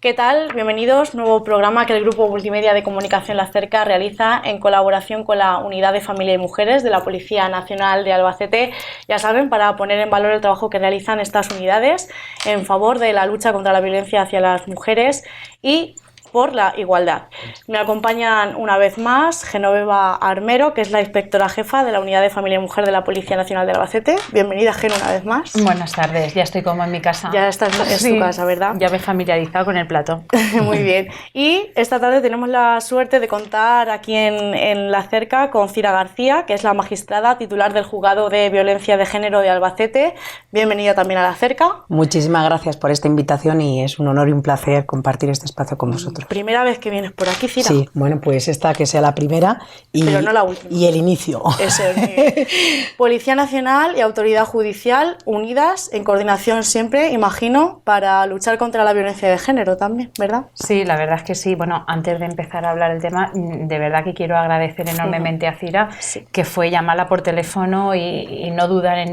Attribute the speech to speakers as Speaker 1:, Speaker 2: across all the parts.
Speaker 1: ¿Qué tal? Bienvenidos. Nuevo programa que el Grupo Multimedia de Comunicación La Cerca realiza en colaboración con la Unidad de Familia y Mujeres de la Policía Nacional de Albacete. Ya saben, para poner en valor el trabajo que realizan estas unidades en favor de la lucha contra la violencia hacia las mujeres y por la igualdad. Me acompañan una vez más Genoveva Armero, que es la inspectora jefa de la Unidad de Familia y Mujer de la Policía Nacional de Albacete. Bienvenida, Geno, una vez más.
Speaker 2: Buenas tardes, ya estoy como en mi casa.
Speaker 1: Ya estás en tu casa, ¿verdad?
Speaker 2: Ya me he familiarizado con el plato.
Speaker 1: Muy bien. Y esta tarde tenemos la suerte de contar aquí en La Cerca con Cira García, que es la magistrada titular del Juzgado de Violencia de Género de Albacete. Bienvenida también a La Cerca.
Speaker 3: Muchísimas gracias por esta invitación y es un honor y un placer compartir este espacio con vosotros.
Speaker 1: Primera vez que vienes por aquí, Cira.
Speaker 3: Sí, bueno, pues esta que sea la primera
Speaker 1: pero no la última.
Speaker 3: Y el inicio.
Speaker 1: Eso es. Policía Nacional y Autoridad Judicial unidas en coordinación siempre, imagino, para luchar contra la violencia de género también, ¿verdad?
Speaker 2: Sí, la verdad es que sí. Bueno, antes de empezar a hablar del tema, de verdad que quiero agradecer enormemente a Cira, que fue llamarla por teléfono y no dudar en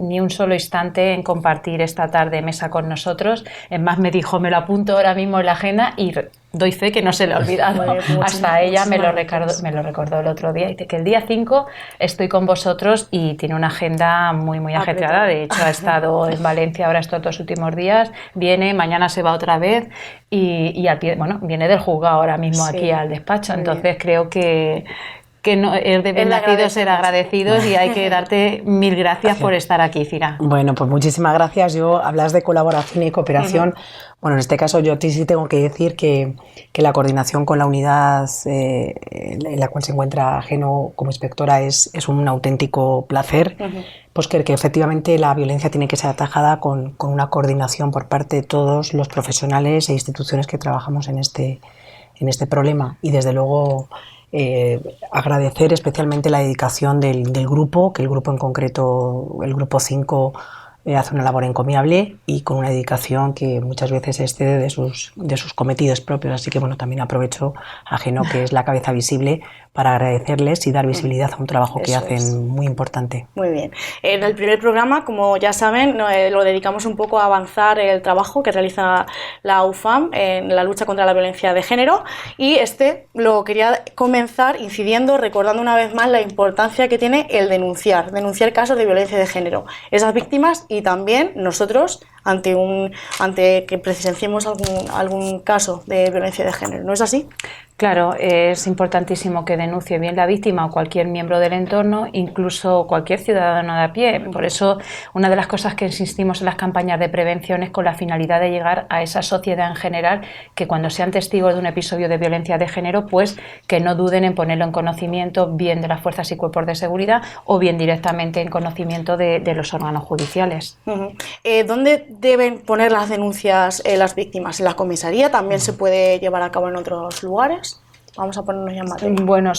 Speaker 2: ni un solo instante en compartir esta tarde mesa con nosotros. Es más, me dijo, me lo apunto ahora mismo en la agenda y doy fe que no se le ha olvidado. Hasta ella me lo recordó el otro día. Dice que el día 5 estoy con vosotros y tiene una agenda muy ajetreada. De hecho, ha estado en Valencia ahora estos 2 últimos días. Viene, mañana se va otra vez y al pie, bueno, viene del juzgado ahora mismo aquí al despacho. Entonces creo que no, es de bien nacido ser agradecidos y hay que darte mil gracias por estar aquí, Cira.
Speaker 3: Bueno, pues muchísimas gracias. Hablas de colaboración y cooperación. Bueno, en este caso yo sí tengo que decir que la coordinación con la unidad en la cual se encuentra Geno como inspectora es un auténtico placer, pues que efectivamente la violencia tiene que ser atajada con una coordinación por parte de todos los profesionales e instituciones que trabajamos en este problema y desde luego agradecer especialmente la dedicación del grupo, que el grupo en concreto, el grupo 5, hace una labor encomiable y con una dedicación que muchas veces excede de sus cometidos propios. Así que bueno, también aprovecho a Geno, que es la cabeza visible, para agradecerles y dar visibilidad a un trabajo que hacen muy importante.
Speaker 1: Muy bien. En el primer programa, como ya saben, lo dedicamos un poco a avanzar el trabajo que realiza la UFAM en la lucha contra la violencia de género y lo quería comenzar incidiendo, recordando una vez más la importancia que tiene el denunciar casos de violencia de género. Esas víctimas y también nosotros ante que presenciemos algún caso de violencia de género. ¿No es así?
Speaker 2: Claro, es importantísimo que denuncie bien la víctima o cualquier miembro del entorno, incluso cualquier ciudadano de a pie. Por eso, una de las cosas que insistimos en las campañas de prevención es con la finalidad de llegar a esa sociedad en general que cuando sean testigos de un episodio de violencia de género, pues que no duden en ponerlo en conocimiento bien de las fuerzas y cuerpos de seguridad o bien directamente en conocimiento de los órganos judiciales.
Speaker 1: ¿Dónde deben poner las denuncias las víctimas? ¿En la comisaría? ¿También se puede llevar a cabo en otros lugares? Vamos a ponernos ya en materia.
Speaker 2: Bueno,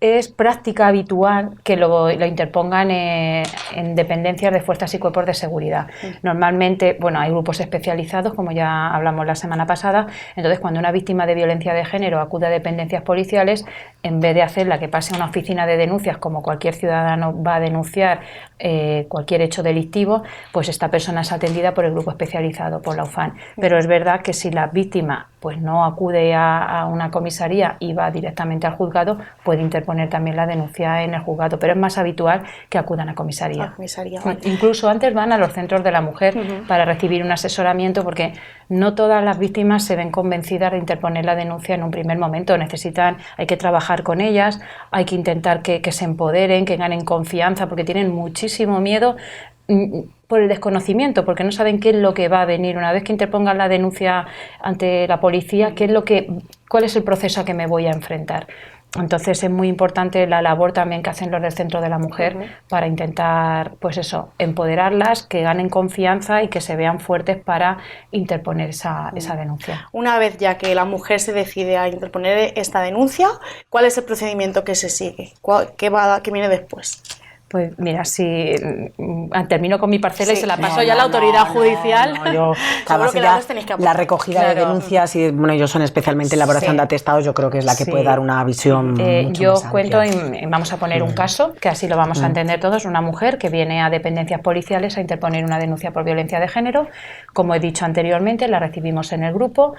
Speaker 2: es práctica habitual que lo interpongan en dependencias de fuerzas y cuerpos de seguridad. Normalmente, bueno, hay grupos especializados, como ya hablamos la semana pasada. Entonces, cuando una víctima de violencia de género acude a dependencias policiales, en vez de hacerla que pase a una oficina de denuncias, como cualquier ciudadano va a denunciar cualquier hecho delictivo, pues esta persona es atendida por el grupo especializado, por la UFAN. Pero es verdad que si la víctima pues no acude a una comisaría y va directamente al juzgado, puede interponer también la denuncia en el juzgado, pero es más habitual que acudan a comisaría. Incluso antes van a los centros de la mujer para recibir un asesoramiento, porque no todas las víctimas se ven convencidas de interponer la denuncia en un primer momento. Hay que trabajar con ellas, hay que intentar que se empoderen, que ganen confianza, porque tienen muchísimo miedo por el desconocimiento, porque no saben qué es lo que va a venir una vez que interpongan la denuncia ante la policía, cuál es el proceso a que me voy a enfrentar. Entonces es muy importante la labor también que hacen los del Centro de la Mujer para intentar, pues eso, empoderarlas, que ganen confianza y que se vean fuertes para interponer esa denuncia.
Speaker 1: Una vez ya que la mujer se decide a interponer esta denuncia, ¿cuál es el procedimiento que se sigue? ¿Qué viene después?
Speaker 2: Pues mira, si termino con mi parcela y se la paso
Speaker 3: No,
Speaker 2: ya a la
Speaker 3: no,
Speaker 2: autoridad
Speaker 3: no,
Speaker 2: judicial.
Speaker 3: no, yo, además
Speaker 1: que
Speaker 3: ella,
Speaker 1: las tenéis que aportar.
Speaker 3: la recogida de
Speaker 2: Claro.
Speaker 3: denuncias y bueno, ellos son especialmente elaboración
Speaker 2: Sí.
Speaker 3: de atestados, yo creo que es la que
Speaker 2: Sí.
Speaker 3: puede dar una visión mucho
Speaker 2: Yo
Speaker 3: más
Speaker 2: os cuento,
Speaker 3: amplia.
Speaker 2: y vamos a poner un caso, que así lo vamos a entender todos, una mujer que viene a dependencias policiales a interponer una denuncia por violencia de género. Como he dicho anteriormente, la recibimos en el grupo,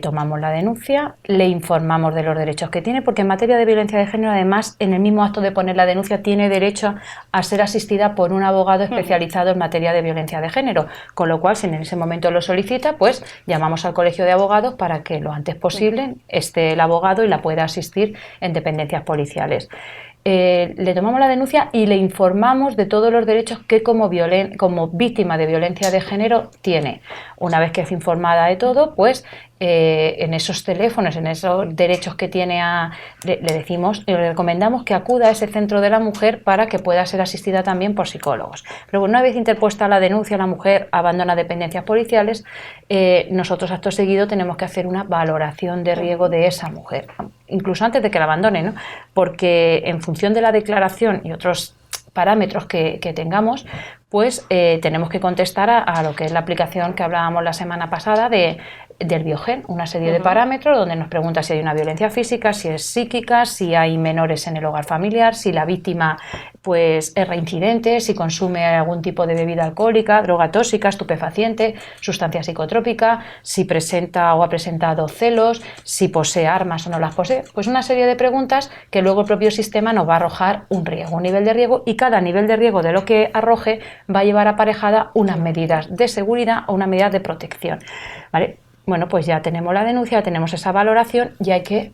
Speaker 2: tomamos la denuncia, le informamos de los derechos que tiene, porque en materia de violencia de género, además, en el mismo acto de poner la denuncia, tiene derecho a ser asistida por un abogado especializado en materia de violencia de género, con lo cual, si en ese momento lo solicita, pues llamamos al colegio de abogados para que lo antes posible esté el abogado y la pueda asistir en dependencias policiales. Le tomamos la denuncia y le informamos de todos los derechos que como víctima de violencia de género tiene. Una vez que es informada de todo, pues en esos teléfonos, en esos derechos que tiene, le decimos y le recomendamos que acuda a ese centro de la mujer para que pueda ser asistida también por psicólogos. Pero una vez interpuesta la denuncia, la mujer abandona dependencias policiales, nosotros acto seguido tenemos que hacer una valoración de riesgo de esa mujer, incluso antes de que la abandone, ¿no? Porque en función de la declaración y otros parámetros que tengamos, pues tenemos que contestar a lo que es la aplicación que hablábamos la semana pasada del Biogen, una serie de parámetros donde nos pregunta si hay una violencia física, si es psíquica, si hay menores en el hogar familiar, si la víctima pues es reincidente, si consume algún tipo de bebida alcohólica, droga tóxica, estupefaciente, sustancia psicotrópica, si presenta o ha presentado celos, si posee armas o no las posee. Pues una serie de preguntas que luego el propio sistema nos va a arrojar un riesgo, un nivel de riesgo, y cada nivel de riesgo de lo que arroje va a llevar aparejada unas medidas de seguridad o unas medidas de protección, ¿vale? Bueno, pues ya tenemos la denuncia, tenemos esa valoración y hay que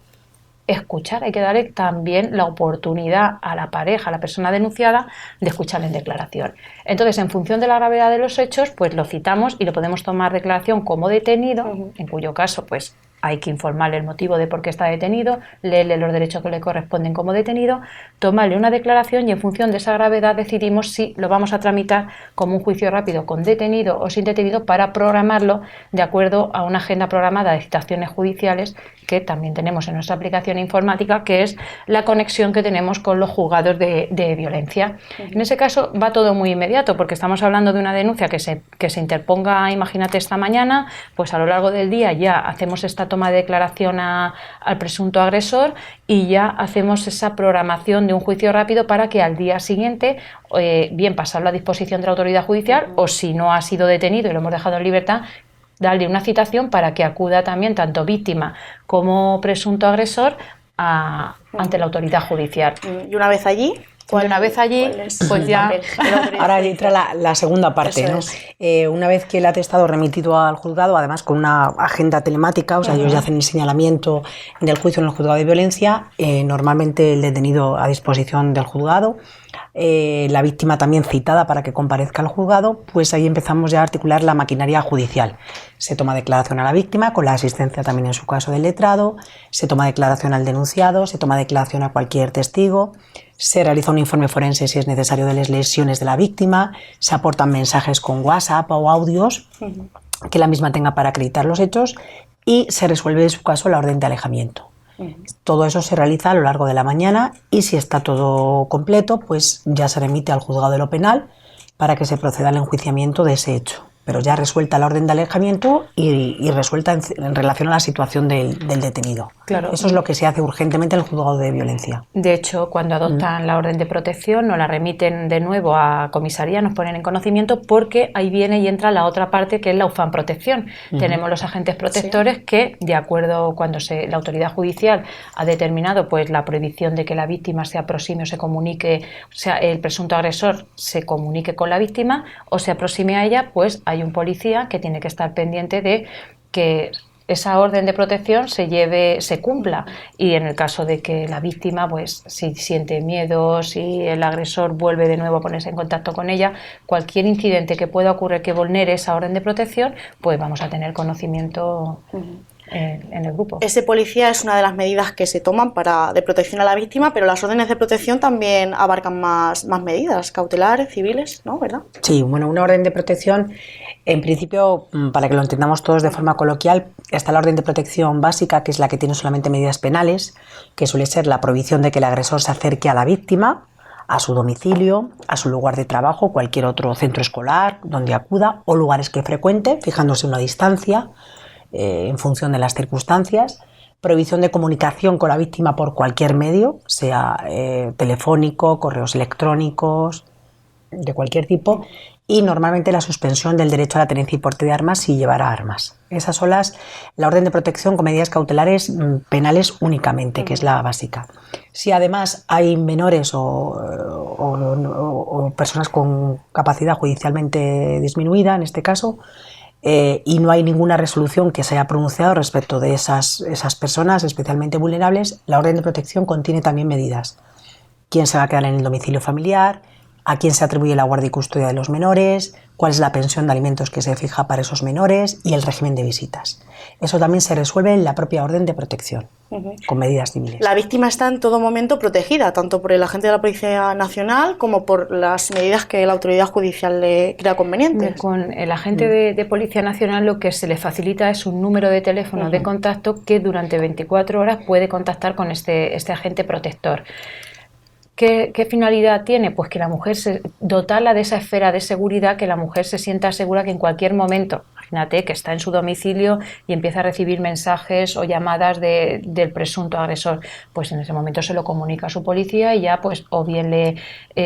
Speaker 2: escuchar, hay que darle también la oportunidad a la pareja, a la persona denunciada, de escucharle en declaración. Entonces, en función de la gravedad de los hechos, pues lo citamos y lo podemos tomar declaración como detenido, en cuyo caso, pues hay que informarle el motivo de por qué está detenido, leerle los derechos que le corresponden como detenido, tomarle una declaración y en función de esa gravedad decidimos si lo vamos a tramitar como un juicio rápido con detenido o sin detenido, para programarlo de acuerdo a una agenda programada de citaciones judiciales que también tenemos en nuestra aplicación informática, que es la conexión que tenemos con los juzgados de violencia. En ese caso va todo muy inmediato, porque estamos hablando de una denuncia que se interponga, imagínate, esta mañana, pues a lo largo del día ya hacemos esta toma de declaración al presunto agresor y ya hacemos esa programación de un juicio rápido para que al día siguiente bien pasarlo a disposición de la autoridad judicial, o si no ha sido detenido y lo hemos dejado en libertad, darle una citación para que acuda también tanto víctima como presunto agresor ante la autoridad judicial.
Speaker 1: Y una vez allí,
Speaker 2: Y una vez allí, pues ya...
Speaker 3: Ahora entra la segunda parte, ¿no? Una vez que el atestado remitido al juzgado, además con una agenda telemática, o sea, ellos ya hacen el señalamiento del juicio en el juzgado de violencia, normalmente el detenido a disposición del juzgado, la víctima también citada para que comparezca al juzgado, pues ahí empezamos ya a articular la maquinaria judicial. Se toma declaración a la víctima, con la asistencia también en su caso del letrado, se toma declaración al denunciado, se toma declaración a cualquier testigo, se realiza un informe forense si es necesario de las lesiones de la víctima, se aportan mensajes con WhatsApp o audios que la misma tenga para acreditar los hechos y se resuelve en su caso la orden de alejamiento. Todo eso se realiza a lo largo de la mañana y si está todo completo, pues ya se remite al juzgado de lo penal para que se proceda al enjuiciamiento de ese hecho. Pero ya resuelta la orden de alejamiento y resuelta en relación a la situación del detenido.
Speaker 2: Claro.
Speaker 3: Eso es lo que se hace urgentemente en el juzgado de violencia.
Speaker 2: De hecho, cuando adoptan la orden de protección, nos la remiten de nuevo a comisaría, nos ponen en conocimiento, porque ahí viene y entra la otra parte, que es la UFAM protección. Tenemos los agentes protectores que, de acuerdo, cuando la autoridad judicial ha determinado pues la prohibición de que la víctima se aproxime o se comunique, o sea, el presunto agresor se comunique con la víctima o se aproxime a ella, pues hay un policía que tiene que estar pendiente de que esa orden de protección se cumpla, y en el caso de que la víctima, pues si siente miedo, si el agresor vuelve de nuevo a ponerse en contacto con ella, cualquier incidente que pueda ocurrir que vulnere esa orden de protección, pues vamos a tener conocimiento en el grupo.
Speaker 1: Ese policía es una de las medidas que se toman de protección a la víctima, pero las órdenes de protección también abarcan más medidas cautelares, civiles, ¿no? ¿Verdad?
Speaker 3: Sí, bueno, una orden de protección, en principio, para que lo entendamos todos de forma coloquial, está la orden de protección básica, que es la que tiene solamente medidas penales, que suele ser la prohibición de que el agresor se acerque a la víctima, a su domicilio, a su lugar de trabajo, cualquier otro centro escolar donde acuda o lugares que frecuente, fijándose una distancia en función de las circunstancias. Prohibición de comunicación con la víctima por cualquier medio, sea telefónico, correos electrónicos, de cualquier tipo, y normalmente la suspensión del derecho a la tenencia y porte de armas si llevara armas. Esas son la orden de protección con medidas cautelares penales únicamente, que es la básica. Si además hay menores o personas con capacidad judicialmente disminuida, en este caso, y no hay ninguna resolución que se haya pronunciado respecto de esas personas especialmente vulnerables, la orden de protección contiene también medidas. ¿Quién se va a quedar en el domicilio familiar? ¿A quién se atribuye la guardia y custodia de los menores? ¿Cuál es la pensión de alimentos que se fija para esos menores? Y el régimen de visitas. Eso también se resuelve en la propia orden de protección, con medidas civiles.
Speaker 1: La víctima está en todo momento protegida, tanto por el agente de la Policía Nacional como por las medidas que la autoridad judicial le crea convenientes.
Speaker 2: Con el agente de Policía Nacional lo que se le facilita es un número de teléfono de contacto que durante 24 horas puede contactar con este agente protector. ¿Qué finalidad tiene? Pues que la mujer dotarla de esa esfera de seguridad, que la mujer se sienta segura que en cualquier momento, imagínate que está en su domicilio y empieza a recibir mensajes o llamadas del presunto agresor, pues en ese momento se lo comunica a su policía y ya pues o bien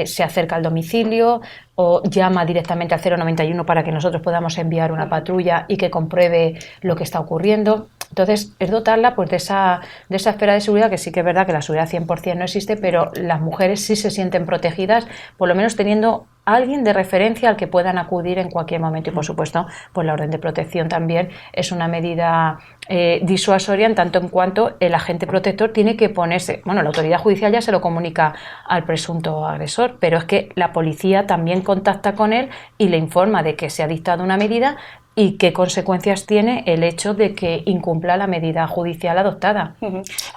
Speaker 2: se acerca al domicilio o llama directamente al 091 para que nosotros podamos enviar una patrulla y que compruebe lo que está ocurriendo. Entonces, es dotarla pues, de esa esfera de seguridad, que sí que es verdad que la seguridad 100% no existe, pero las mujeres sí se sienten protegidas, por lo menos teniendo alguien de referencia al que puedan acudir en cualquier momento. Y, por supuesto, pues la orden de protección también es una medida disuasoria en tanto en cuanto el agente protector tiene que ponerse... Bueno, la autoridad judicial ya se lo comunica al presunto agresor, pero es que la policía también contacta con él y le informa de que se ha dictado una medida y qué consecuencias tiene el hecho de que incumpla la medida judicial adoptada.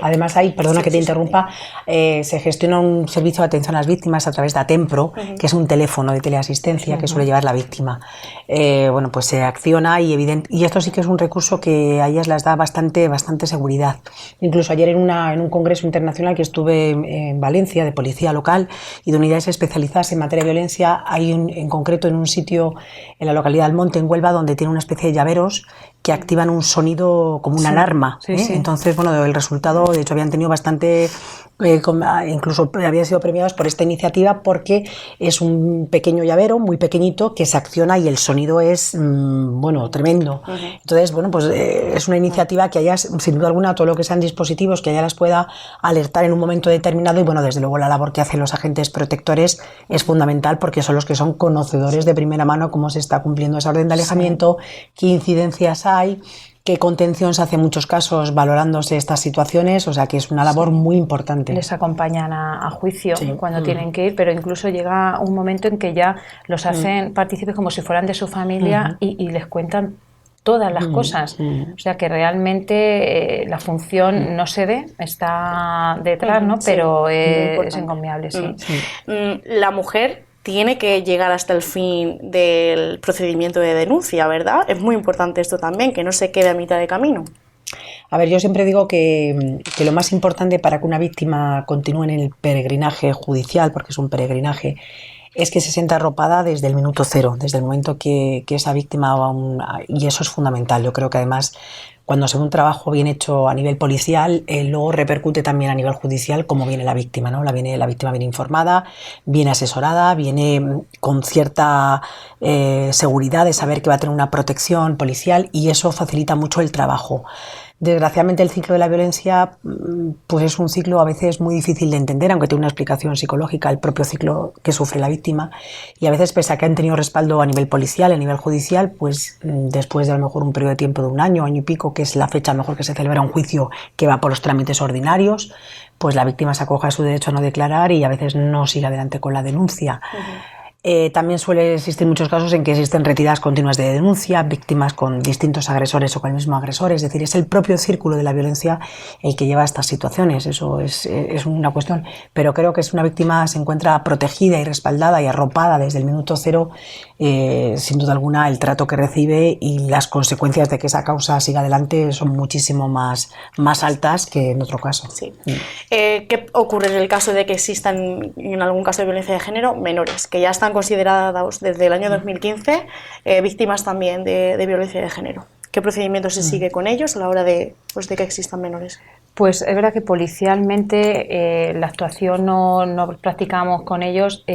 Speaker 3: Además, perdona que te interrumpa, se gestiona un servicio de atención a las víctimas a través de Atempro, que es un teléfono de teleasistencia que suele llevar la víctima. Bueno, pues se acciona y esto sí que es un recurso que a ellas les da bastante seguridad. Incluso ayer en un congreso internacional que estuve en Valencia, de policía local y de unidades especializadas en materia de violencia, hay en concreto en un sitio en la localidad del Monte, en Huelva, donde tiene una especie de llaveros que activan un sonido como una alarma. Sí. Entonces, bueno, el resultado, de hecho, habían tenido bastante, incluso habían sido premiados por esta iniciativa porque es un pequeño llavero, muy pequeñito, que se acciona y el sonido es, bueno, tremendo. Entonces, bueno, pues es una iniciativa que haya, sin duda alguna, todo lo que sean dispositivos, que ella las pueda alertar en un momento determinado y, bueno, desde luego la labor que hacen los agentes protectores es fundamental porque son los que son conocedores de primera mano cómo se está cumpliendo esa orden de alejamiento, qué incidencias hay, qué contención se hace en muchos casos valorándose estas situaciones, o sea que es una labor muy importante.
Speaker 2: Les acompañan a juicio cuando tienen que ir, pero incluso llega un momento en que ya los hacen partícipes como si fueran de su familia y les cuentan todas las cosas, o sea que realmente la función no se ve, está detrás, ¿no? Pero es encomiable, sí.
Speaker 1: La mujer tiene que llegar hasta el fin del procedimiento de denuncia, ¿verdad? Es muy importante esto también, que no se quede a mitad de camino.
Speaker 3: A ver, yo siempre digo que lo más importante para que una víctima continúe en el peregrinaje judicial, porque es un peregrinaje, es que se sienta arropada desde el minuto cero, desde el momento que esa víctima y eso es fundamental. Yo creo que además cuando se ve un trabajo bien hecho a nivel policial, luego repercute también a nivel judicial cómo viene la víctima, ¿no? La víctima viene informada, viene asesorada, viene con cierta seguridad de saber que va a tener una protección policial y eso facilita mucho el trabajo. Desgraciadamente el ciclo de la violencia pues es un ciclo a veces muy difícil de entender, aunque tiene una explicación psicológica, el propio ciclo que sufre la víctima, y a veces pese a que han tenido respaldo a nivel policial, a nivel judicial, pues después de a lo mejor un periodo de tiempo de un año y pico, que es la fecha a lo mejor que se celebra un juicio que va por los trámites ordinarios, pues la víctima se acoge a su derecho a no declarar y a veces no sigue adelante con la denuncia. También suele existir muchos casos en que existen retiradas continuas de denuncia, víctimas con distintos agresores o con el mismo agresor. Es decir, es el propio círculo de la violencia el que lleva a estas situaciones. Eso es una cuestión. Pero creo que si una víctima se encuentra protegida y respaldada y arropada desde el minuto cero, sin duda alguna el trato que recibe y las consecuencias de que esa causa siga adelante son muchísimo más altas que en otro caso.
Speaker 1: Sí. ¿Qué ocurre en el caso de que existan, en algún caso de violencia de género, menores que ya están considerados desde el año 2015 víctimas también de violencia de género? ¿Qué procedimiento se sigue con ellos a la hora de que existan menores?
Speaker 2: Pues es verdad que policialmente la actuación no practicamos con ellos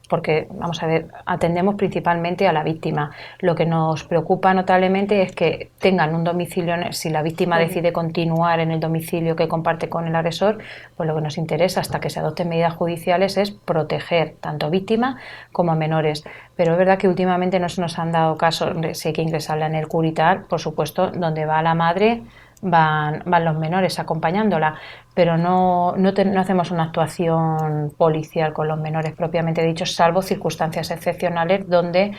Speaker 2: porque, vamos a ver, atendemos principalmente a la víctima. Lo que nos preocupa notablemente es que tengan un domicilio, si la víctima decide continuar en el domicilio que comparte con el agresor, pues lo que nos interesa hasta que se adopten medidas judiciales es proteger tanto víctima como a menores. Pero es verdad que últimamente no se nos han dado casos, si hay que ingresarla en el CUR y tal, por supuesto, donde va la madre van los menores acompañándola, pero no hacemos una actuación policial con los menores propiamente dicho, salvo circunstancias excepcionales donde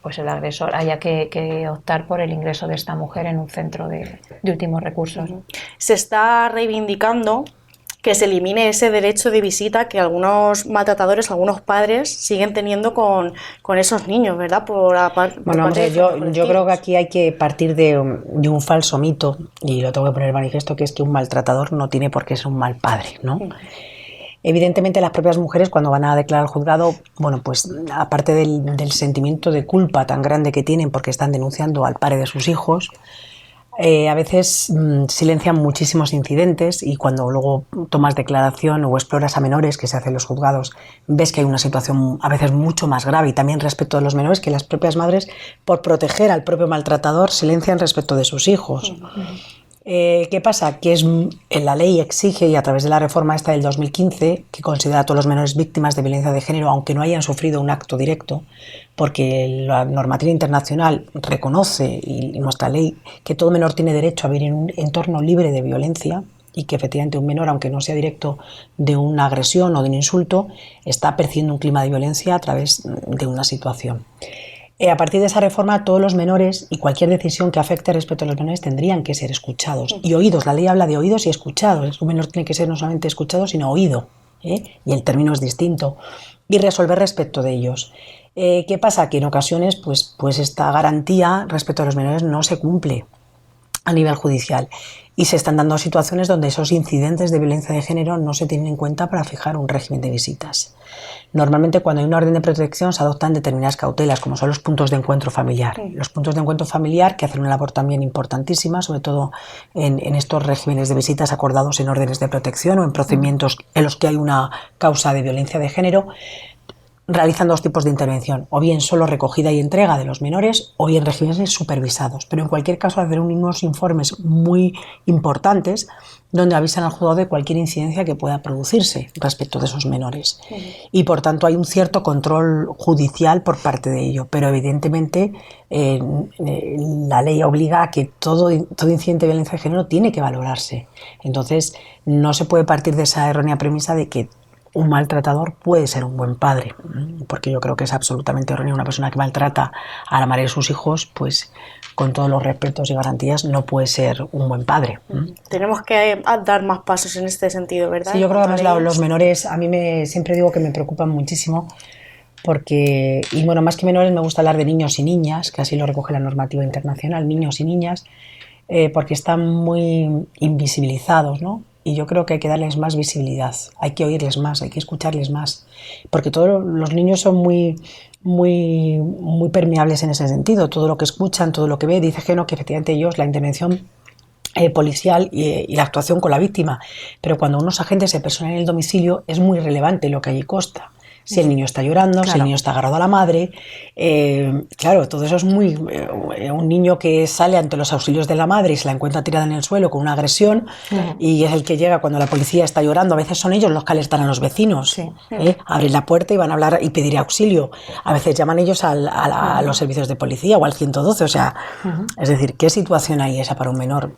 Speaker 2: pues el agresor haya que optar por el ingreso de esta mujer en un centro de últimos recursos.
Speaker 1: Se está reivindicando que se elimine ese derecho de visita que algunos maltratadores, algunos padres siguen teniendo con esos niños, ¿verdad?
Speaker 3: Bueno, hombre, yo creo que aquí hay que partir de un falso mito, y lo tengo que poner de manifiesto, que es que un maltratador no tiene por qué ser un mal padre, ¿no? Evidentemente las propias mujeres cuando van a declarar al juzgado, bueno, pues aparte del sentimiento de culpa tan grande que tienen porque están denunciando al padre de sus hijos, a veces silencian muchísimos incidentes y cuando luego tomas declaración o exploras a menores que se hacen en los juzgados, ves que hay una situación a veces mucho más grave y también respecto de los menores que las propias madres, por proteger al propio maltratador, silencian respecto de sus hijos. ¿Qué pasa? Que la ley exige, y a través de la reforma esta del 2015, que considera a todos los menores víctimas de violencia de género, aunque no hayan sufrido un acto directo, porque la normativa internacional reconoce, y nuestra ley, que todo menor tiene derecho a vivir en un entorno libre de violencia, y que efectivamente un menor, aunque no sea directo de una agresión o de un insulto, está percibiendo un clima de violencia a través de una situación. A partir de esa reforma, todos los menores y cualquier decisión que afecte respecto a los menores tendrían que ser escuchados y oídos. La ley habla de oídos y escuchados. Un menor tiene que ser no solamente escuchado, sino oído, y el término es distinto, y resolver respecto de ellos. ¿Qué pasa? Que en ocasiones pues esta garantía respecto a los menores no se cumple a nivel judicial y se están dando situaciones donde esos incidentes de violencia de género no se tienen en cuenta para fijar un régimen de visitas. Normalmente cuando hay una orden de protección se adoptan determinadas cautelas, como son los puntos de encuentro familiar. Los puntos de encuentro familiar, que hacen una labor también importantísima, sobre todo en estos regímenes de visitas acordados en órdenes de protección o en procedimientos en los que hay una causa de violencia de género, realizan dos tipos de intervención, o bien solo recogida y entrega de los menores, o bien regímenes supervisados. Pero en cualquier caso hacer unos informes muy importantes donde avisan al juzgado de cualquier incidencia que pueda producirse respecto de esos menores. Y por tanto hay un cierto control judicial por parte de ello, pero evidentemente la ley obliga a que todo incidente de violencia de género tiene que valorarse. Entonces no se puede partir de esa errónea premisa de que un maltratador puede ser un buen padre, porque yo creo que es absolutamente erróneo. Una persona que maltrata a la madre de sus hijos, pues con todos los respetos y garantías, no puede ser un buen padre.
Speaker 1: Tenemos que dar más pasos en este sentido, ¿verdad?
Speaker 3: Sí, yo creo que además los menores, a mí siempre digo que me preocupan muchísimo, porque, y bueno, más que menores me gusta hablar de niños y niñas, que así lo recoge la normativa internacional, niños y niñas, porque están muy invisibilizados, ¿no? Y yo creo que hay que darles más visibilidad, hay que oírles más, hay que escucharles más, porque todos los niños son muy permeables en ese sentido, todo lo que escuchan, todo lo que ven. Dice Geno que efectivamente ellos, la intervención policial y la actuación con la víctima, pero cuando unos agentes se personan en el domicilio es muy relevante lo que allí consta. Si el niño está llorando, claro, si el niño está agarrado a la madre, claro, todo eso es muy... un niño que sale ante los auxilios de la madre y se la encuentra tirada en el suelo con una agresión, y es el que llega cuando la policía está llorando. A veces son ellos los que alertan a los vecinos, abren la puerta y van a hablar y pedir auxilio. A veces llaman ellos a los servicios de policía o al 112, o sea, es decir, ¿qué situación hay esa para un menor?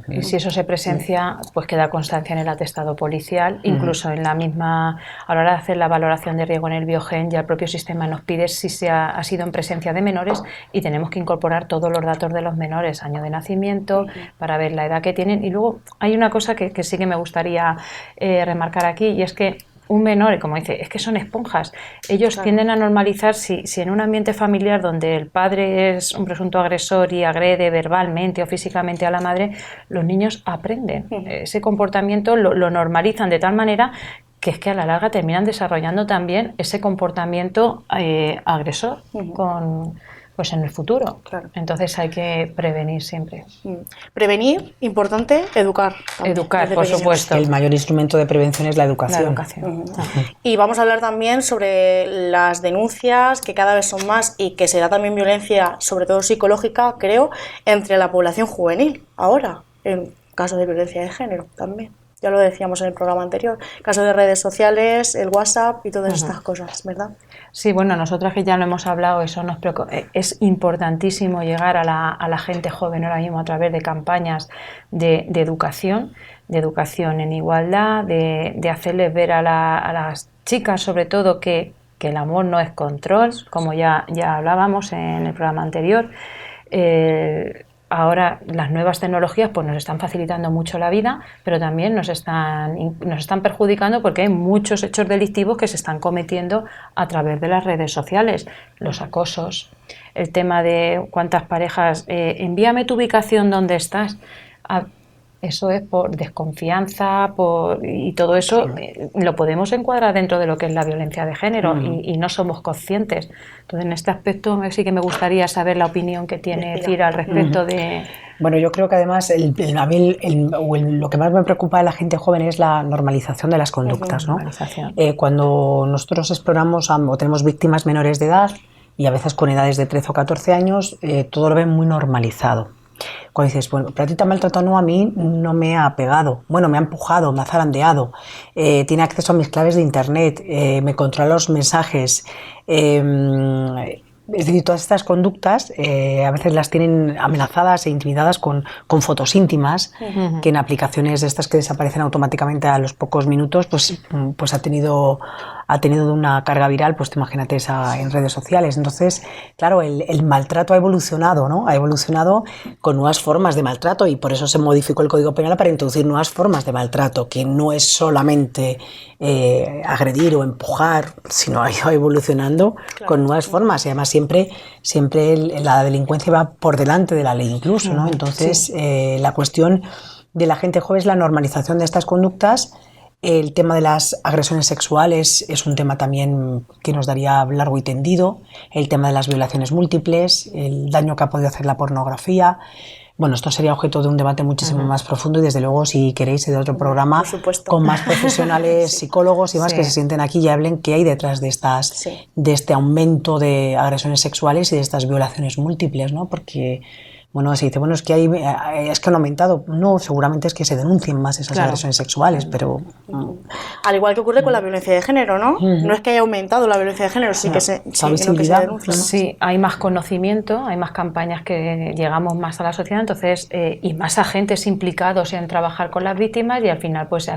Speaker 2: Y si eso se presencia, pues queda constancia en el atestado policial, incluso en la misma, a la hora de hacer la valoración de riesgo en el biogen, ya el propio sistema nos pide si ha sido en presencia de menores y tenemos que incorporar todos los datos de los menores, año de nacimiento, para ver la edad que tienen. Y luego hay una cosa que sí que me gustaría remarcar aquí, y es que un menor, como dice, es que son esponjas. Ellos tienden a normalizar si en un ambiente familiar donde el padre es un presunto agresor y agrede verbalmente o físicamente a la madre, los niños aprenden. Ese comportamiento lo normalizan de tal manera que es que a la larga terminan desarrollando también ese comportamiento agresor pues en el futuro.
Speaker 1: Claro.
Speaker 2: Entonces hay que prevenir siempre.
Speaker 1: Prevenir, importante, educar. También,
Speaker 2: Educar, por
Speaker 1: pequeños.
Speaker 2: supuesto.
Speaker 3: El mayor instrumento de prevención es la educación.
Speaker 2: La educación.
Speaker 1: Y vamos a hablar también sobre las denuncias, que cada vez son más, y que se da también violencia, sobre todo psicológica, creo, entre la población juvenil, ahora, en casos de violencia de género también. Ya lo decíamos en el programa anterior, casos de redes sociales, el WhatsApp y todas estas cosas, ¿verdad?
Speaker 2: Sí, bueno, nosotras que ya lo hemos hablado, eso nos preocupa. Es importantísimo llegar a la gente joven ahora mismo a través de campañas de educación en igualdad, de hacerles ver a las chicas, sobre todo, que el amor no es control, como ya hablábamos en el programa anterior. Ahora las nuevas tecnologías pues nos están facilitando mucho la vida, pero también nos están perjudicando porque hay muchos hechos delictivos que se están cometiendo a través de las redes sociales. Los acosos, el tema de cuántas parejas, envíame tu ubicación donde estás. Eso es por desconfianza y todo eso lo podemos encuadrar dentro de lo que es la violencia de género y no somos conscientes. Entonces, en este aspecto sí que me gustaría saber la opinión que tiene Cira al respecto de...
Speaker 3: Bueno, yo creo que además lo que más me preocupa de la gente joven es la normalización de las conductas, ¿no? Cuando nosotros exploramos o tenemos víctimas menores de edad y a veces con edades de 13 o 14 años, todo lo ven muy normalizado. Cuando dices, bueno, pero a ti te ha maltratado, no, a mí no me ha pegado, bueno, me ha empujado, me ha zarandeado, tiene acceso a mis claves de internet, me controla los mensajes, es decir, todas estas conductas a veces las tienen amenazadas e intimidadas con fotos íntimas, que en aplicaciones estas que desaparecen automáticamente a los pocos minutos, pues ha tenido una carga viral, pues imagínate en redes sociales. Entonces, claro, el maltrato ha evolucionado, ¿no? Ha evolucionado con nuevas formas de maltrato y por eso se modificó el Código Penal para introducir nuevas formas de maltrato, que no es solamente agredir o empujar, sino ha ido evolucionando con nuevas formas y además siempre la delincuencia va por delante de la ley incluso, ¿no? Entonces, la cuestión de la gente joven es la normalización de estas conductas. El tema de las agresiones sexuales es un tema también que nos daría largo y tendido. El tema de las violaciones múltiples, el daño que ha podido hacer la pornografía. Bueno, esto sería objeto de un debate muchísimo más profundo y desde luego, si queréis, de otro programa con más profesionales, psicólogos y más que se sienten aquí y hablen qué hay detrás de este aumento de agresiones sexuales y de estas violaciones múltiples, ¿no? Porque bueno, se dice, bueno, es que han aumentado. No, seguramente es que se denuncien más esas agresiones sexuales, pero...
Speaker 1: Al igual que ocurre con la violencia de género, ¿no? No es que haya aumentado la violencia de género, sí que se denuncia, ¿no?
Speaker 2: Sí, hay más conocimiento, hay más campañas que llegamos más a la sociedad, entonces, y más agentes implicados en trabajar con las víctimas y al final pues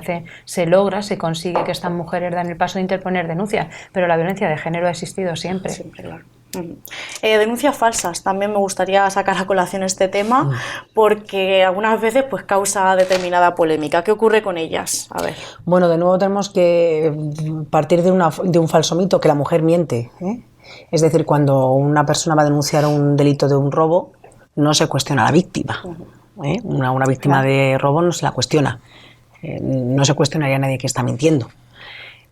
Speaker 2: se consigue que estas mujeres den el paso de interponer denuncias, pero la violencia de género ha existido siempre.
Speaker 1: Siempre, claro. Denuncias falsas, también me gustaría sacar a colación este tema porque algunas veces pues causa determinada polémica. ¿Qué ocurre con ellas? A ver.
Speaker 3: Bueno, de nuevo tenemos que partir de un falso mito, que la mujer miente, ¿eh? Es decir, cuando una persona va a denunciar un delito de un robo, no se cuestiona a la víctima, ¿eh? Una víctima de robo no se la cuestiona, no se cuestionaría a nadie que está mintiendo.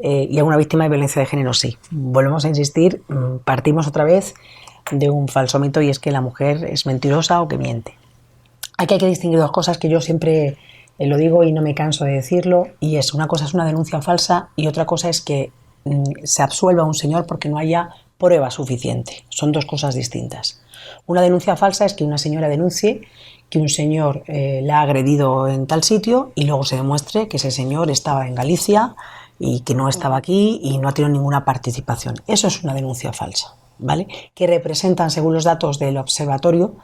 Speaker 3: Y a una víctima de violencia de género sí. Volvemos a insistir, partimos otra vez de un falso mito y es que la mujer es mentirosa o que miente. Aquí hay que distinguir dos cosas que yo siempre lo digo y no me canso de decirlo, y una cosa es una denuncia falsa y otra cosa es que se absuelva a un señor porque no haya prueba suficiente. Son dos cosas distintas. Una denuncia falsa es que una señora denuncie que un señor la ha agredido en tal sitio y luego se demuestre que ese señor estaba en Galicia y que no estaba aquí y no ha tenido ninguna participación. Eso es una denuncia falsa, ¿vale? Que representan, según los datos del Observatorio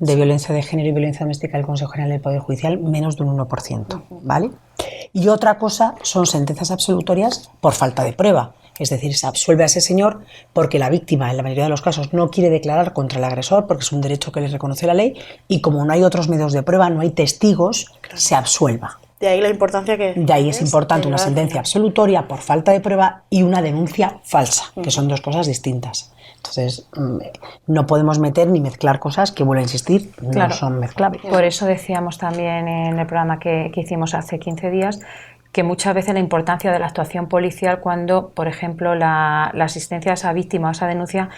Speaker 3: de violencia de género y violencia doméstica del Consejo General del Poder Judicial, menos de un 1%, ¿vale? Y otra cosa son sentencias absolutorias por falta de prueba. Es decir, se absuelve a ese señor porque la víctima, en la mayoría de los casos, no quiere declarar contra el agresor porque es un derecho que le reconoce la ley, y como no hay otros medios de prueba, no hay testigos, se absuelva.
Speaker 1: De ahí la importancia que...
Speaker 3: De ahí es importante una sentencia absolutoria por falta de prueba y una denuncia falsa, que son dos cosas distintas. Entonces, no podemos meter ni mezclar cosas que, vuelvo a insistir, no son mezclables.
Speaker 2: Por eso decíamos también en el programa que hicimos hace 15 días que muchas veces la importancia de la actuación policial cuando, por ejemplo, la asistencia a esa víctima o a esa denuncia,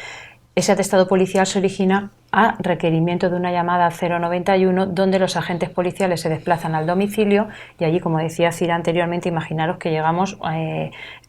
Speaker 2: ese atestado policial se origina a requerimiento de una llamada 091 donde los agentes policiales se desplazan al domicilio y allí, como decía Cira anteriormente, imaginaros que llegamos,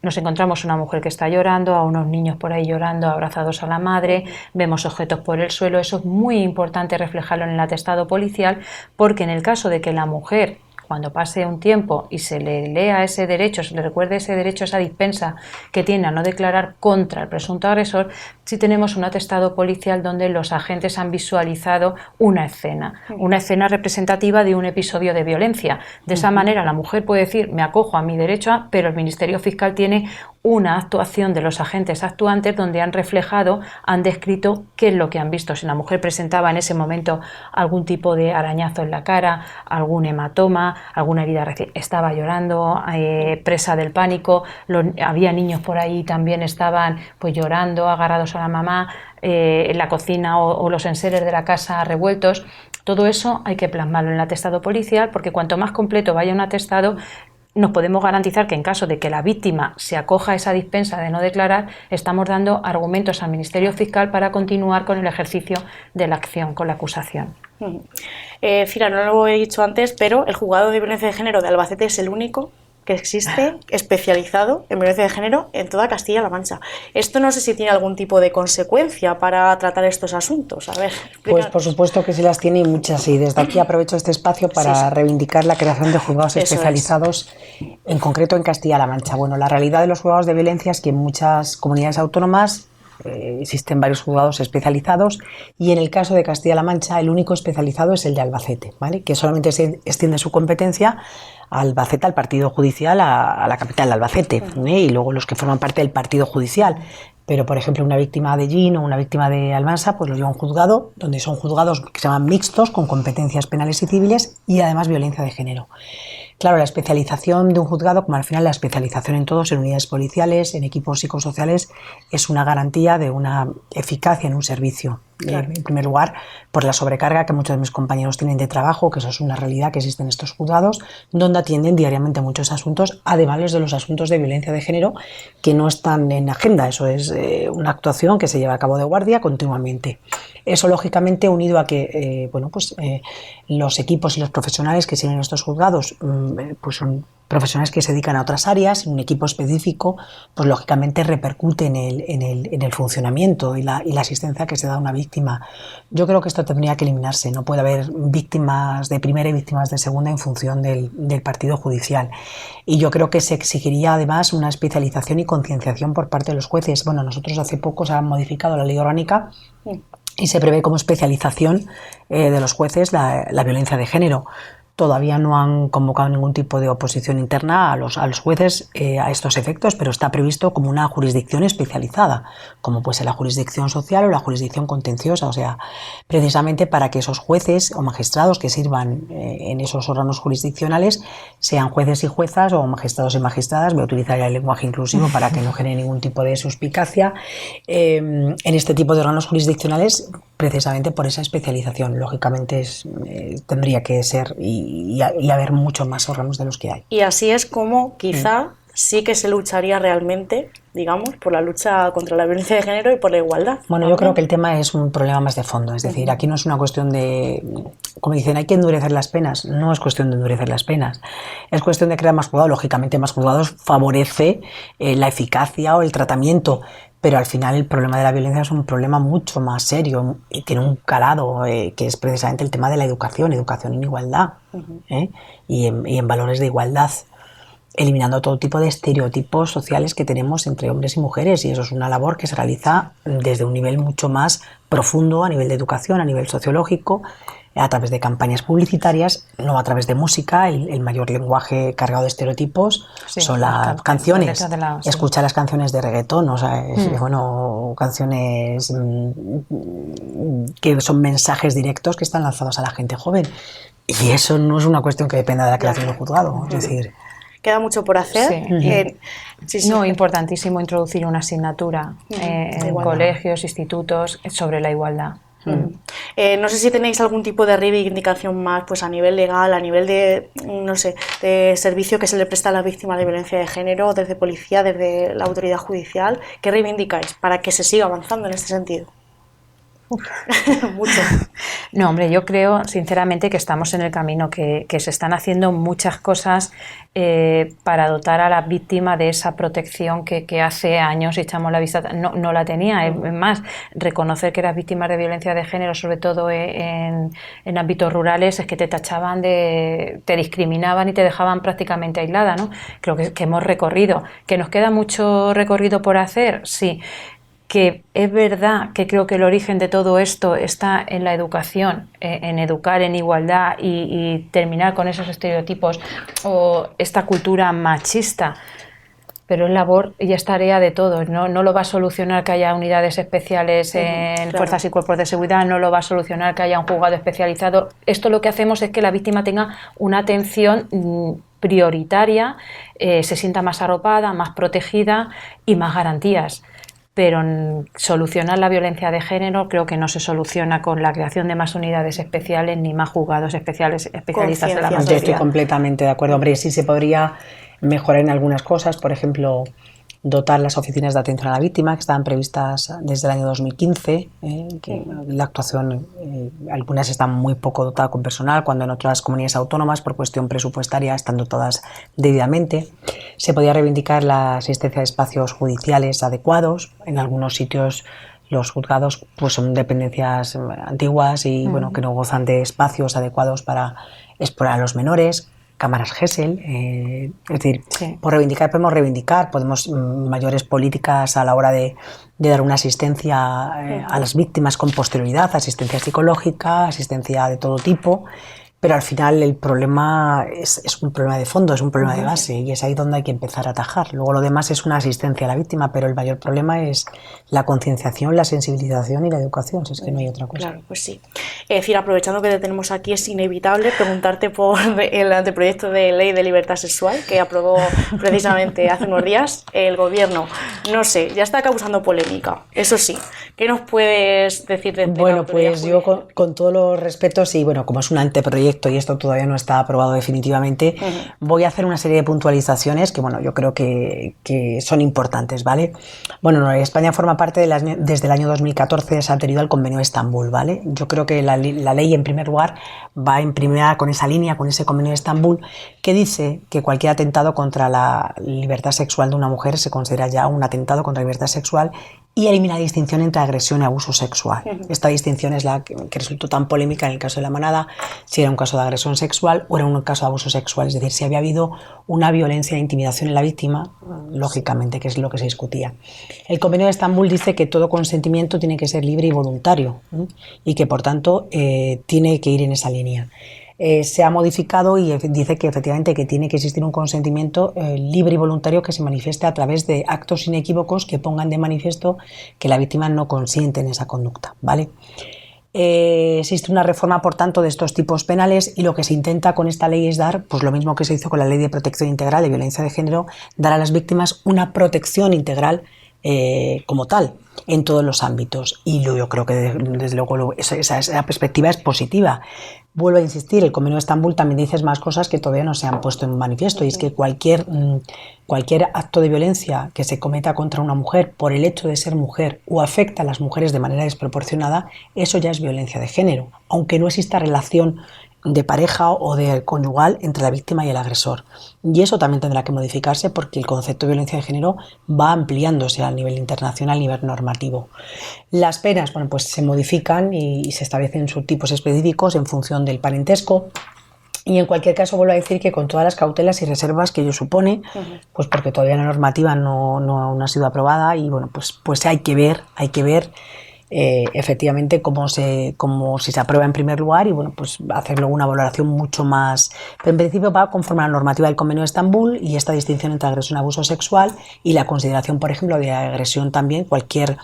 Speaker 2: nos encontramos una mujer que está llorando, a unos niños por ahí llorando, abrazados a la madre, vemos objetos por el suelo. Eso es muy importante reflejarlo en el atestado policial, porque en el caso de que la mujer, cuando pase un tiempo y se le lea ese derecho, se le recuerde ese derecho, esa dispensa que tiene a no declarar contra el presunto agresor, si tenemos un atestado policial donde los agentes han visualizado una escena representativa de un episodio de violencia. De esa manera la mujer puede decir, me acojo a mi derecho a, pero el Ministerio Fiscal tiene una actuación de los agentes actuantes donde han reflejado, han descrito qué es lo que han visto. Si la mujer presentaba en ese momento algún tipo de arañazo en la cara, algún hematoma, alguna herida recién, estaba llorando, presa del pánico, había niños por ahí, también estaban pues llorando, agarrados a la mamá, en la cocina o los enseres de la casa revueltos. Todo eso hay que plasmarlo en el atestado policial, porque cuanto más completo vaya un atestado, nos podemos garantizar que en caso de que la víctima se acoja a esa dispensa de no declarar, estamos dando argumentos al Ministerio Fiscal para continuar con el ejercicio de la acción, con la acusación.
Speaker 1: Cira, no lo he dicho antes, pero el juzgado de violencia de género de Albacete es el único que existe especializado en violencia de género en toda Castilla-La Mancha. Esto no sé si tiene algún tipo de consecuencia para tratar estos asuntos. A ver,
Speaker 3: pues por supuesto que sí las tiene, y muchas, y desde aquí aprovecho este espacio para reivindicar la creación de juzgados especializados, en concreto en Castilla-La Mancha. Bueno, la realidad de los juzgados de violencia es que en muchas comunidades autónomas existen varios juzgados especializados, y en el caso de Castilla-La Mancha el único especializado es el de Albacete, ¿vale? Que solamente se extiende su competencia a Albacete, al partido judicial, a la capital de Albacete, y luego los que forman parte del partido judicial. Pero, por ejemplo, una víctima de Gin o una víctima de Almansa, pues lo lleva a un juzgado, donde son juzgados que se llaman mixtos, con competencias penales y civiles, y además violencia de género. Claro, la especialización de un juzgado, como al final la especialización en todos, en unidades policiales, en equipos psicosociales, es una garantía de una eficacia en un servicio. Claro. En primer lugar, por la sobrecarga que muchos de mis compañeros tienen de trabajo, que eso es una realidad que existe en estos juzgados, donde atienden diariamente muchos asuntos, además de los asuntos de violencia de género, que no están en agenda. Eso es una actuación que se lleva a cabo de guardia continuamente. Eso, lógicamente, unido a que los equipos y los profesionales que sirven en estos juzgados pues son profesionales que se dedican a otras áreas, un equipo específico, pues lógicamente repercute en el funcionamiento y la asistencia que se da a una víctima. Yo creo que esto tendría que eliminarse. No puede haber víctimas de primera y víctimas de segunda en función del partido judicial. Y yo creo que se exigiría además una especialización y concienciación por parte de los jueces. Bueno, nosotros hace poco se ha modificado la ley orgánica y se prevé como especialización de los jueces la violencia de género. Todavía no han convocado ningún tipo de oposición interna a los jueces a estos efectos, pero está previsto como una jurisdicción especializada, como puede ser la jurisdicción social o la jurisdicción contenciosa, o sea, precisamente para que esos jueces o magistrados que sirvan en esos órganos jurisdiccionales sean jueces y juezas o magistrados y magistradas. Voy a utilizar el lenguaje inclusivo para que no genere ningún tipo de suspicacia en este tipo de órganos jurisdiccionales, precisamente por esa especialización. Lógicamente tendría que ser y haber muchos más órganos de los que hay.
Speaker 1: Y así es como quizá sí que se lucharía realmente, digamos, por la lucha contra la violencia de género y por la igualdad.
Speaker 3: Bueno, yo creo que el tema es un problema más de fondo, es decir, aquí no es una cuestión de, como dicen, hay que endurecer las penas. No es cuestión de endurecer las penas, es cuestión de crear más juzgados. Lógicamente más juzgados favorece la eficacia o el tratamiento, pero al final el problema de la violencia es un problema mucho más serio y tiene un calado que es precisamente el tema de la educación en igualdad y en valores de igualdad. eliminando todo tipo de estereotipos sociales que tenemos entre hombres y mujeres, y eso es una labor que se realiza desde un nivel mucho más profundo, a nivel de educación, a nivel sociológico, a través de campañas publicitarias, no a través de música. El mayor lenguaje cargado de estereotipos son las canciones.
Speaker 2: Sí.
Speaker 3: Escucha las canciones de reggaetón, o sea, bueno, canciones que son mensajes directos que están lanzados a la gente joven. Y eso no es una cuestión que dependa de la creación del juzgado, es decir...
Speaker 1: Queda mucho por hacer.
Speaker 2: Sí. No, importantísimo introducir una asignatura en colegios, institutos, sobre la igualdad.
Speaker 1: No sé si tenéis algún tipo de reivindicación más, pues a nivel legal, a nivel de, no sé, de servicio que se le presta a las víctimas de violencia de género, desde policía, desde la autoridad judicial. ¿Qué reivindicáis para que se siga avanzando en este sentido? Mucho.
Speaker 2: No, hombre, yo creo sinceramente que estamos en el camino, que se están haciendo muchas cosas para dotar a la víctima de esa protección que hace años echamos la vista, no la tenía. Es más, reconocer que eras víctima de violencia de género, sobre todo en ámbitos rurales, es que te tachaban te discriminaban y te dejaban prácticamente aislada, ¿no? Creo que hemos recorrido. ¿Que nos queda mucho recorrido por hacer? Sí. Que es verdad que creo que el origen de todo esto está en la educación, en educar en igualdad y terminar con esos estereotipos o esta cultura machista, pero es labor y es tarea de todos, ¿no? No lo va a solucionar que haya unidades especiales en fuerzas y cuerpos de seguridad, no lo va a solucionar que haya un juzgado especializado. Esto lo que hacemos es que la víctima tenga una atención prioritaria, se sienta más arropada, más protegida y más garantías. Pero solucionar la violencia de género creo que no se soluciona con la creación de más unidades especiales ni más juzgados especialistas de la materia.
Speaker 3: Yo estoy completamente de acuerdo. Hombre, sí se podría mejorar en algunas cosas, por ejemplo, dotar las oficinas de atención a la víctima, que estaban previstas desde el año 2015, que la actuación, algunas están muy poco dotadas con personal, cuando en otras comunidades autónomas, por cuestión presupuestaria, están dotadas debidamente. Se podía reivindicar la asistencia de espacios judiciales adecuados. En algunos sitios los juzgados pues son dependencias antiguas y bueno, que no gozan de espacios adecuados para explorar a los menores. Cámaras Gesell, es decir, por reivindicar podemos mayores políticas a la hora de dar una asistencia a las víctimas con posterioridad, asistencia psicológica, asistencia de todo tipo, pero al final el problema es un problema de fondo, es un problema de base y es ahí donde hay que empezar a atajar. Luego lo demás es una asistencia a la víctima, pero el mayor problema es la concienciación, la sensibilización y la educación, si es que no hay otra cosa.
Speaker 1: Claro, pues sí. Es decir, aprovechando que te tenemos aquí, es inevitable preguntarte por el anteproyecto de ley de libertad sexual que aprobó precisamente hace unos días el gobierno. No sé, ya está causando polémica, eso sí. ¿Qué nos puedes decir de
Speaker 3: Bueno, pues yo con todos los respetos y bueno, como es un anteproyecto y esto todavía no está aprobado definitivamente, voy a hacer una serie de puntualizaciones que bueno, yo creo que son importantes, ¿vale? Bueno, España forma parte desde el año 2014, se ha adherido al Convenio de Estambul, ¿vale? Yo creo que la ley en primer lugar va en primera con esa línea, con ese Convenio de Estambul, que dice que cualquier atentado contra la libertad sexual de una mujer se considera ya un atentado contra la libertad sexual y elimina la distinción entre agresión y abuso sexual. Esta distinción es la que resultó tan polémica en el caso de La Manada, si era un caso de agresión sexual o era un caso de abuso sexual, es decir, si había habido una violencia e intimidación en la víctima, lógicamente, que es lo que se discutía. El Convenio de Estambul dice que todo consentimiento tiene que ser libre y voluntario, y que por tanto tiene que ir en esa línea. Se ha modificado y dice que efectivamente que tiene que existir un consentimiento libre y voluntario que se manifieste a través de actos inequívocos que pongan de manifiesto que la víctima no consiente en esa conducta, ¿vale? Existe una reforma, por tanto, de estos tipos penales y lo que se intenta con esta ley es dar, pues lo mismo que se hizo con la Ley de Protección Integral de Violencia de Género, dar a las víctimas una protección integral como tal, en todos los ámbitos. Y yo creo que desde luego esa perspectiva es positiva. Vuelvo a insistir, el Convenio de Estambul también dice más cosas que todavía no se han puesto en manifiesto, y es que cualquier acto de violencia que se cometa contra una mujer por el hecho de ser mujer o afecta a las mujeres de manera desproporcionada, eso ya es violencia de género, aunque no exista relación de pareja o de conyugal entre la víctima y el agresor. Y eso también tendrá que modificarse porque el concepto de violencia de género va ampliándose a nivel internacional, a nivel normativo. Las penas, bueno, pues se modifican y se establecen subtipos específicos en función del parentesco. Y en cualquier caso vuelvo a decir que con todas las cautelas y reservas que ello supone, pues porque todavía la normativa no ha sido aprobada y bueno, pues hay que ver efectivamente cómo si se aprueba en primer lugar y bueno, pues hacer luego una valoración mucho más. Pero en principio va conforme a la normativa del Convenio de Estambul y esta distinción entre agresión y abuso sexual y la consideración, por ejemplo, de agresión también, cualquier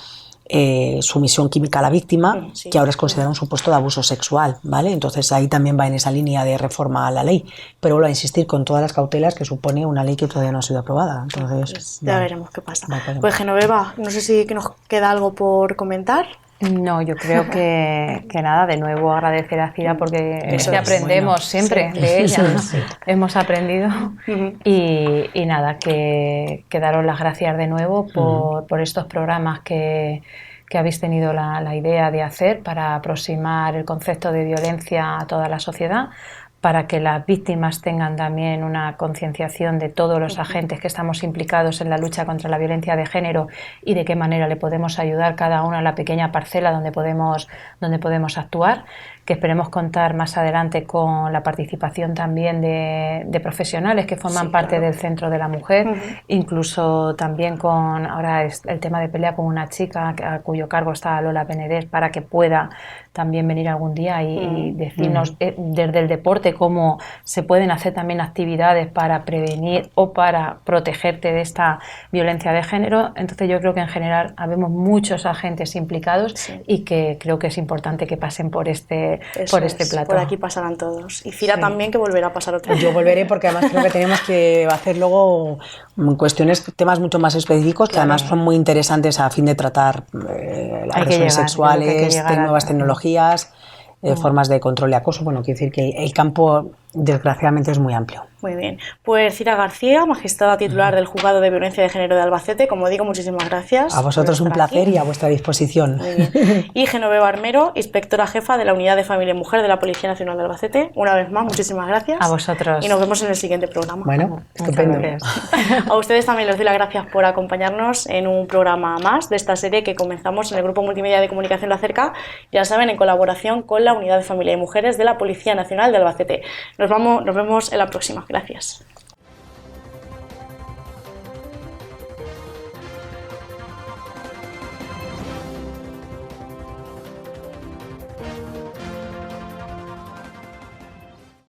Speaker 3: sumisión química a la víctima, que ahora es considerado un supuesto de abuso sexual, ¿vale? Entonces ahí también va en esa línea de reforma a la ley, pero vuelvo a insistir con todas las cautelas que supone una ley que todavía no ha sido aprobada. Entonces,
Speaker 1: pues ya veremos qué pasa. Pues Genoveva, no sé si nos queda algo por comentar.
Speaker 2: No, yo creo que nada, de nuevo agradecer a Cira porque aprendemos siempre de ella, ¿no? Hemos aprendido y nada, que daros las gracias de nuevo por estos programas que habéis tenido la idea de hacer para aproximar el concepto de violencia a toda la sociedad, para que las víctimas tengan también una concienciación de todos los agentes que estamos implicados en la lucha contra la violencia de género y de qué manera le podemos ayudar cada uno a la pequeña parcela donde podemos actuar, que esperemos contar más adelante con la participación también de profesionales que forman parte del Centro de la Mujer, incluso también con ahora es el tema de pelea con una chica a cuyo cargo está Lola Benedés, para que pueda también venir algún día y decirnos desde el deporte cómo se pueden hacer también actividades para prevenir o para protegerte de esta violencia de género. Entonces yo creo que en general habemos muchos agentes implicados y que creo que es importante que pasen por este plato.
Speaker 1: Por aquí pasarán todos. Y Cira también, que volverá a pasar otra vez.
Speaker 3: Yo volveré porque además creo que tenemos que hacer luego temas mucho más específicos que además son muy interesantes a fin de tratar las agresiones sexuales, nuevas tecnologías, formas de control y acoso. Bueno, quiero decir que el campo desgraciadamente es muy amplio.
Speaker 1: Muy bien. Pues Cira García, magistrada titular del Juzgado de Violencia de Género de Albacete, como digo, muchísimas gracias.
Speaker 3: A vosotros un placer y a vuestra disposición.
Speaker 1: Muy bien. Y Genoveva Armero, inspectora jefa de la Unidad de Familia y Mujer de la Policía Nacional de Albacete. Una vez más, muchísimas gracias.
Speaker 2: A vosotros.
Speaker 1: Y nos vemos en el siguiente programa.
Speaker 3: Bueno, estupendo.
Speaker 1: A ustedes también les doy las gracias por acompañarnos en un programa más de esta serie que comenzamos en el Grupo Multimedia de Comunicación La Cerca, ya saben, en colaboración con la Unidad de Familia y Mujeres de la Policía Nacional de Albacete. Nos vemos en la próxima. Gracias.